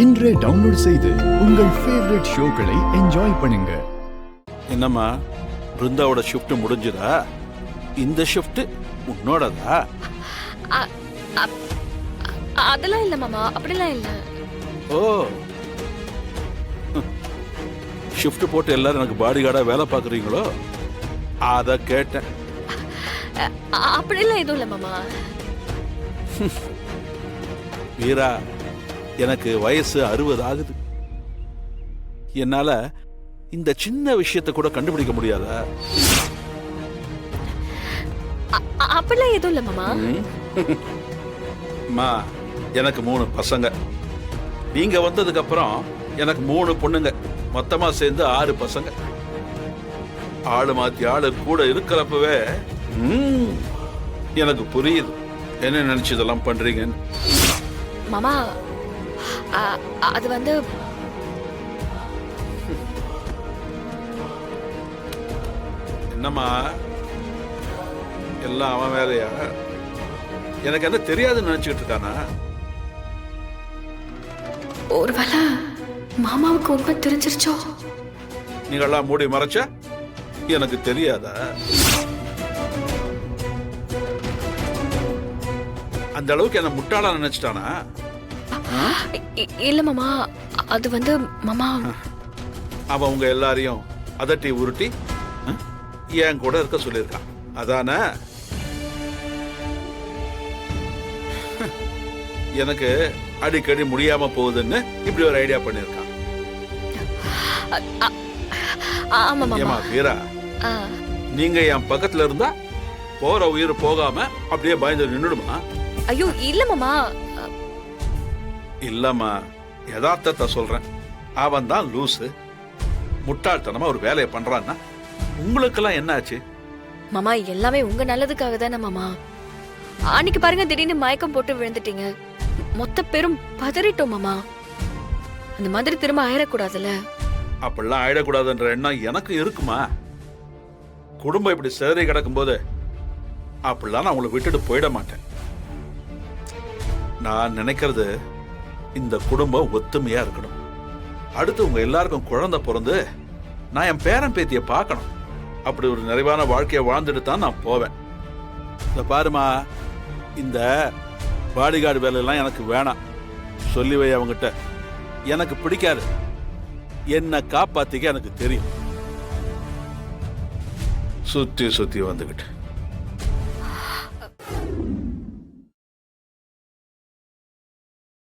இன்றே டவுன்லோட் செய்து உங்கள் ஃபேவரட் ஷோக்களை என்ஜாய் பண்ணுங்க. என்னம்மா பிருந்தாவோட ஷிஃப்ட் முடிஞ்சுதா? இந்த ஷிஃப்ட் உன்னோடதா? அதெல்லாம் இல்ல மாமா, அப்படிலாம் இல்ல. ஓ, ஷிஃப்ட் போட்டு எல்லாரும் எனக்கு பாடி கார்டா வேலை பார்க்குறீங்களோ? அத கேட்டேன். அப்படிலாம் எதுவும் இல்ல மாமா. வீரா, எனக்கு வயசு 60 ஆகுது. என்னால இந்த சின்ன விஷயத்தை கூட கண்டுபிடிக்க முடியாதா? அப்படிலாம் எதுவும் இல்ல மாமா. அம்மா, எனக்கு 3 பசங்க. நீங்க வந்ததுக்கு அப்புறம் எனக்கு 3 பொண்ணுங்க. மொத்தமா சேர்ந்து 6 பசங்க. ஆளு மாத்தி ஆளு கூட இருக்கிறப்பவே எனக்கு புரியுது என்ன நினைச்சு இதெல்லாம் பண்றீங்கன்னு. மாமா, அது வந்து என்னம்மா எல்லாம் அவன் வேலையா? எனக்கு என்ன தெரியாதுன்னு நினைச்சுக்கிட்டு இருக்கானா? ஒருவேளை மாமாவுக்கு உண்மை தெரிஞ்சிருச்சோ? நீங்கெல்லாம் மூடி மறைச்சா எனக்கு தெரியாதா? அந்த அளவுக்கு என்ன முட்டாளா நினைச்சிட்டானா? இல்ல மாமா, அது வந்து மாமா, அவன் உங்க எல்லாரையும் அதட்டி உருட்டி என் கூட இருக்க சொல்லியிருக்கான், அதானே? எனக்கு அடிக்கடி முடியாம போகுதுன்னு இப்படி ஒரு ஐடியா பண்ணிருக்கான். ஆமா மாமா. ஏமா வீரா, நீங்க என் பக்கத்துல இருந்தா போற உயிர் போகாம அப்படியே பயந்து நின்னுடுமா? ஐயோ இல்ல மாமா. இல்லம்மா, யதார்த்தத்தை சொல்றேன். அவன் தான் லூசு. முட்டாள்தனமா ஒரு வேலையை பண்றான்னா உங்களுக்கெல்லாம் என்ன ஆச்சு? மாமா, எல்லாமே உங்க நல்லதுக்காக தானே மாமா. அன்னைக்கு பாருங்க, திடீர்னு மயக்கம் போட்டு விழுந்துட்டீங்க. மொத்த பேரும் பதறிட்டோம் மாமா. அந்த மாதிரி திரும்ப ஆயிடக்கூடாதுல்ல. அப்படிலாம் ஆயிடக்கூடாதுன்ற எண்ணம் எனக்கு இருக்குமா? குடும்பம் இப்படி சிதறி கிடக்கும் போது அப்படிலாம் நான் உங்களை விட்டுட்டு போயிட மாட்டேன். நான் நினைக்கிறது இந்த குடும்பம் ஒத்துமையா இருக்கணும். அடுத்து உங்க எல்லாருக்கும் குழந்தை பிறந்து நான் என் பேரன் பேத்திய பார்க்கணும். அப்படி ஒரு நிறைவான வாழ்க்கையை வாழ்ந்துட்டு தான் நான் போவேன். இந்த பாருமா, இந்த பாடிகார்டு வேலையெல்லாம் எனக்கு வேணாம். சொல்லி வை அவங்ககிட்ட. எனக்கு பிடிக்காது. என்ன காப்பாத்திக்க எனக்கு தெரியும். சுத்தி சுத்தி வந்துகிட்டு